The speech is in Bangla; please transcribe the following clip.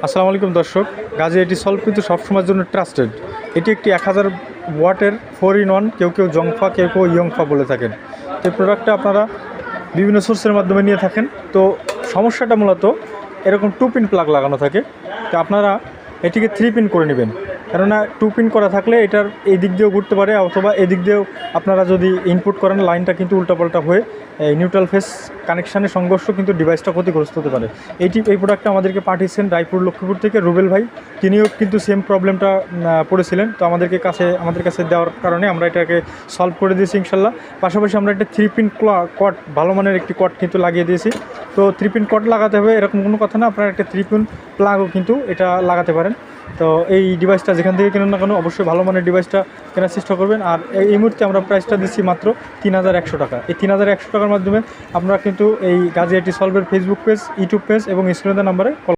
আসসালামু আলাইকুম দর্শক, গাজী এটি সলভ কিন্তু সবসময়ের জন্য ট্রাস্টেড। এটি একটি 1000 ওয়াটের 4-in-1, কেউ কেউ জংফা, কেউ কেউ ইয়ংফা বলে থাকেন। তো এই প্রোডাক্টটা আপনারা বিভিন্ন সোর্সের মাধ্যমে নিয়ে থাকেন। তো সমস্যাটা মূলত এরকম 2 পিন প্লাগ লাগানো থাকে। তো আপনারা এটিকে 3 পিন করে নেবেন, কেননা 2 পিন করা থাকলে এটার এই দিক দিয়েও ঘুরতে পারে, অথবা এদিক দিয়েও আপনারা যদি ইনপুট করেন লাইনটা কিন্তু উল্টাপাল্টা হয়ে নিউট্রাল ফেস কানেকশানের সংঘর্ষ কিন্তু ডিভাইসটা ক্ষতিগ্রস্ত হতে পারে। এই প্রোডাক্টটা আমাদেরকে পাঠিয়েছেন রায়পুর লক্ষ্মীপুর থেকে রুবেল ভাই। তিনিও কিন্তু সেম প্রবলেমটা পড়েছিলেন। তো আমাদের কাছে দেওয়ার কারণে আমরা এটাকে সলভ করে দিয়েছি ইনশাল্লাহ। পাশাপাশি আমরা একটা 3 পিন কট, ভালো মানের একটি কট কিন্তু লাগিয়ে দিয়েছি। তো 3 পিন কট লাগাতে হবে এরকম কোনো কথা না, আপনারা একটা 3 পিন প্লাগও কিন্তু এটা লাগাতে পারেন। তো এই ডিভাইসটা যেখান থেকে কেনেন না কেন অবশ্যই ভালো মানের ডিভাইসটা কেনার চেষ্টা করবেন। আর এই মুহূর্তে আমরা প্রাইসটা দিচ্ছি মাত্র 3100 টাকা। এই 3100 টাকার মাধ্যমে আপনারা কিন্তু এই গাজী আইটি সলভের ফেসবুক পেজ, ইউটিউব পেজ এবং স্ক্রিনে নাম্বারে